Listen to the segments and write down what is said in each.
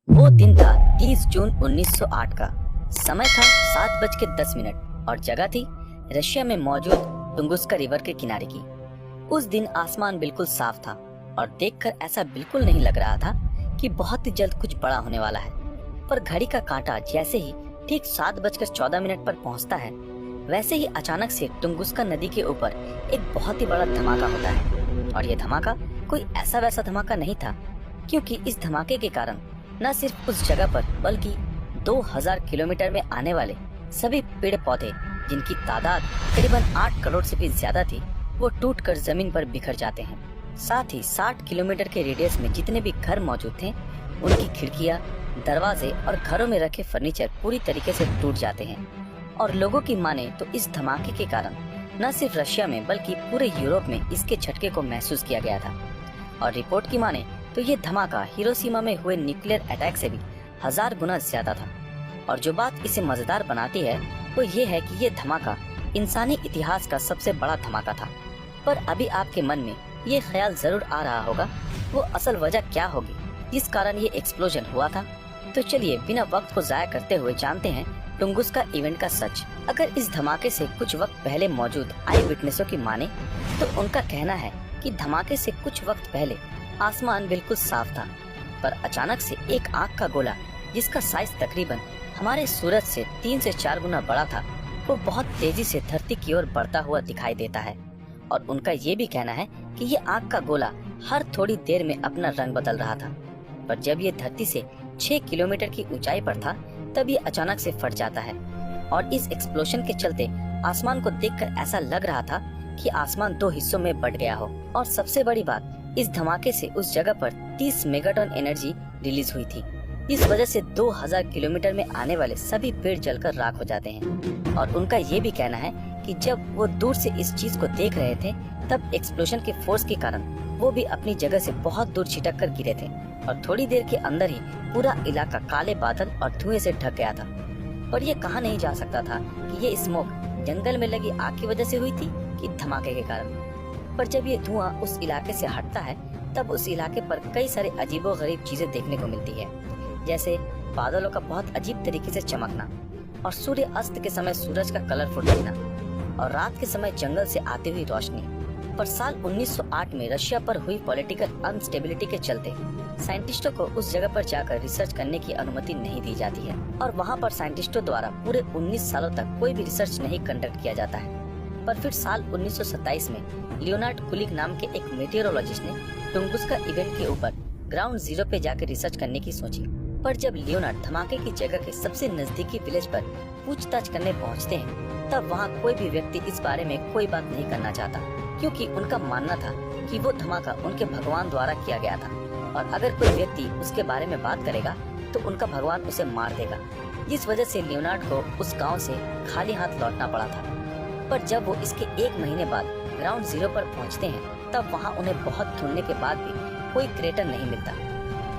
वो दिन था 30 जून 1908 का। समय था 7:10 और जगह थी रशिया में मौजूद टुंगुस्का रिवर के किनारे की। उस दिन आसमान बिल्कुल साफ था और देखकर ऐसा बिल्कुल नहीं लग रहा था कि बहुत ही जल्द कुछ बड़ा होने वाला है। पर घड़ी का कांटा जैसे ही ठीक 7:14 पर पहुंचता है, वैसे ही अचानक से टुंगुस्का नदी के ऊपर एक बहुत ही बड़ा धमाका होता है। और ये धमाका कोई ऐसा वैसा धमाका नहीं था, क्योंकि इस धमाके के कारण न सिर्फ उस जगह पर बल्कि 2000 किलोमीटर में आने वाले सभी पेड़ पौधे, जिनकी तादाद करीबन 8 करोड़ से भी ज्यादा थी, वो टूटकर जमीन पर बिखर जाते हैं। साथ ही 60 किलोमीटर के रेडियस में जितने भी घर मौजूद थे, उनकी खिड़कियां, दरवाजे और घरों में रखे फर्नीचर पूरी तरीके से टूट जाते हैं। और लोगों की माने तो इस धमाके के कारण न सिर्फ रशिया में बल्कि पूरे यूरोप में इसके झटके को महसूस किया गया था। और रिपोर्ट की माने तो ये धमाका हिरोशिमा में हुए न्यूक्लियर अटैक से भी 1000 गुना ज्यादा था। और जो बात इसे मजेदार बनाती है वो ये है कि ये धमाका इंसानी इतिहास का सबसे बड़ा धमाका था। पर अभी आपके मन में ये ख्याल जरूर आ रहा होगा, वो असल वजह क्या होगी जिस कारण ये एक्सप्लोजन हुआ था। तो चलिए बिना वक्त को जाया करते हुए जानते हैं टुंगुस्का इवेंट का सच। अगर इस धमाके से कुछ वक्त पहले मौजूद आई विटनेसों की माने तो उनका कहना है कि धमाके से कुछ वक्त पहले आसमान बिल्कुल साफ था, पर अचानक से एक आग का गोला, जिसका साइज तकरीबन हमारे सूरज से 3 से 4 गुना बड़ा था, वो बहुत तेजी से धरती की ओर बढ़ता हुआ दिखाई देता है। और उनका ये भी कहना है कि ये आग का गोला हर थोड़ी देर में अपना रंग बदल रहा था। पर जब ये धरती से 6 किलोमीटर की ऊंचाई पर था, तब ये अचानक से फट जाता है। और इस एक्सप्लोजन के चलते आसमान को देखकर ऐसा लग रहा था कि आसमान 2 हिस्सों में बट गया हो। और सबसे बड़ी बात, इस धमाके से उस जगह पर 30 मेगाटन एनर्जी रिलीज हुई थी। इस वजह से 2000 किलोमीटर में आने वाले सभी पेड़ जलकर राख हो जाते हैं। और उनका ये भी कहना है कि जब वो दूर से इस चीज को देख रहे थे, तब एक्सप्लोजन के फोर्स के कारण वो भी अपनी जगह से बहुत दूर छिटक कर गिरे थे। और थोड़ी देर के अंदर ही पूरा इलाका काले बादल और धुएं से ढक गया था। पर ये कहा नहीं जा सकता था कि ये स्मोक जंगल में लगी आग की वजह से हुई थी कि धमाके के कारण। पर जब ये धुआं उस इलाके से हटता है, तब उस इलाके पर कई सारे अजीबोगरीब चीजें देखने को मिलती है, जैसे बादलों का बहुत अजीब तरीके से चमकना, और सूर्य अस्त के समय सूरज का कलरफुल दिखना, और रात के समय जंगल से आती हुई रोशनी। पर साल 1908 में रशिया पर हुई पॉलिटिकल अनस्टेबिलिटी के चलते साइंटिस्टों को उस जगह पर जाकर रिसर्च करने की अनुमति नहीं दी जाती है। और वहाँ पर साइंटिस्टों द्वारा पूरे 19 सालों तक कोई भी रिसर्च नहीं कंडक्ट किया जाता है। पर फिर साल 1927 में लियोनार्ड कुलिक नाम के एक मेटेरोलॉजिस्ट ने टुंगुस्का इवेंट के ऊपर ग्राउंड जीरो पे जाकर रिसर्च करने की सोची। पर जब लियोनार्ड धमाके की जगह के सबसे नजदीकी विलेज पर पूछताछ करने पहुंचते हैं, तब वहां कोई भी व्यक्ति इस बारे में कोई बात नहीं करना चाहता, क्योंकि उनका मानना था कि वो धमाका उनके भगवान द्वारा किया गया था, और अगर कोई व्यक्ति उसके बारे में बात करेगा तो उनका भगवान उसे मार देगा। इस वजह से लियोनार्ड को उस गाँव से खाली हाथ लौटना पड़ा था। पर जब वो इसके 1 महीने बाद ग्राउंड जीरो पर पहुंचते हैं, तब वहां उन्हें बहुत ढूंढने के बाद भी कोई क्रेटर नहीं मिलता।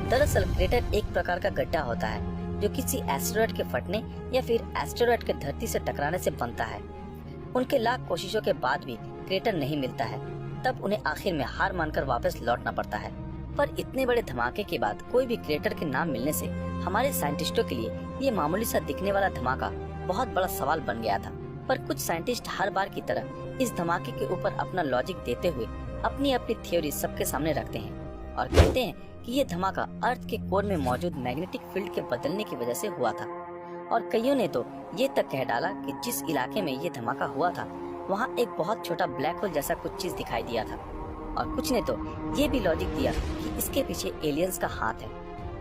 दरअसल क्रेटर एक प्रकार का गड्ढा होता है जो किसी एस्टेरॉयड के फटने या फिर एस्टेरॉयड के धरती से टकराने से बनता है। उनके लाख कोशिशों के बाद भी क्रेटर नहीं मिलता है, तब उन्हें आखिर में हार मानकर वापस लौटना पड़ता है। पर इतने बड़े धमाके के बाद कोई भी क्रेटर के नाम मिलने से हमारे साइंटिस्टों के लिए ये मामूली सा दिखने वाला धमाका बहुत बड़ा सवाल बन गया था। पर कुछ साइंटिस्ट हर बार की तरह इस धमाके के ऊपर अपना लॉजिक देते हुए अपनी अपनी थ्योरी सबके सामने रखते हैं और कहते हैं कि ये धमाका अर्थ के कोर में मौजूद मैग्नेटिक फील्ड के बदलने की वजह से हुआ था। और कईयों ने तो ये तक कह डाला कि जिस इलाके में ये धमाका हुआ था, वहाँ एक बहुत छोटा ब्लैक होल जैसा कुछ चीज दिखाई दिया था। और कुछ ने तो ये भी लॉजिक दिया कि इसके पीछे एलियंस का हाथ है,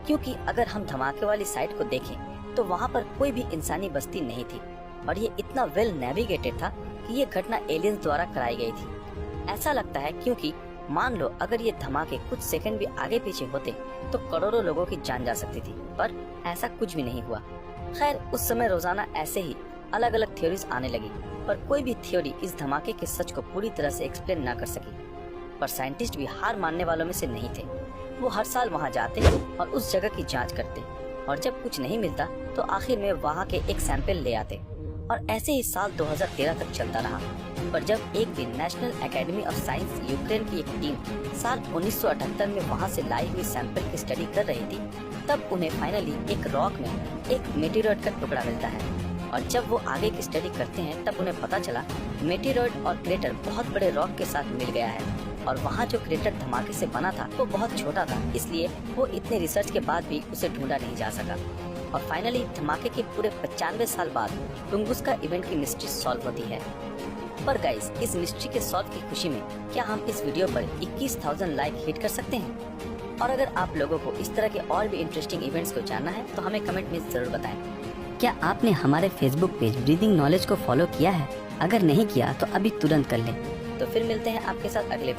क्योंकि अगर हम धमाके वाली साइट को देखें तो वहाँ पर कोई भी इंसानी बस्ती नहीं थी, और ये इतना वेल नेविगेटेड था कि ये घटना एलियंस द्वारा कराई गई थी। ऐसा लगता है क्योंकि मान लो अगर ये धमाके कुछ सेकंड भी आगे पीछे होते तो करोड़ों लोगों की जान जा सकती थी, पर ऐसा कुछ भी नहीं हुआ। खैर, उस समय रोजाना ऐसे ही अलग अलग थ्योरीज आने लगी, पर कोई भी थ्योरी इस धमाके के सच को पूरी तरह से एक्सप्लेन ना कर सकी। पर साइंटिस्ट भी हार मानने वालों में से नहीं थे। वो हर साल वहाँ जाते और उस जगह की जाँच करते, और जब कुछ नहीं मिलता तो आखिर में वहाँ के एक सैंपल ले आते। और ऐसे ही साल 2013 तक चलता रहा। पर जब एक दिन national academy of science Ukraine की एक टीम साल 1978 में वहां से लाई हुई सैंपल की स्टडी कर रही थी, तब उन्हें फाइनली एक रॉक में एक मेटेरॉइड का टुकड़ा मिलता है और जब वो आगे की स्टडी करते हैं तब उन्हें पता चला मेटेरॉइड और क्रेटर बहुत बड़े रॉक के साथ मिल गया है और वहाँ जो क्रेटर धमाके से बना था वो बहुत छोटा था, इसलिए वो इतने रिसर्च के बाद भी उसे ढूंढा नहीं जा सका। और फाइनली धमाके के पूरे 95 साल बाद टुंगुस्का इवेंट की मिस्ट्री सॉल्व होती है। पर गाइस, इस मिस्ट्री के सॉल्व की खुशी में क्या हम इस वीडियो पर 21,000 लाइक हिट कर सकते हैं? और अगर आप लोगों को इस तरह के और भी इंटरेस्टिंग इवेंट्स को जानना है तो हमें कमेंट में जरूर बताएं। क्या आपने हमारे फेसबुक पेज ब्रीदिंग नॉलेज को फॉलो किया है? अगर नहीं किया तो अभी तुरंत कर लें। तो फिर मिलते हैं आपके साथ अगले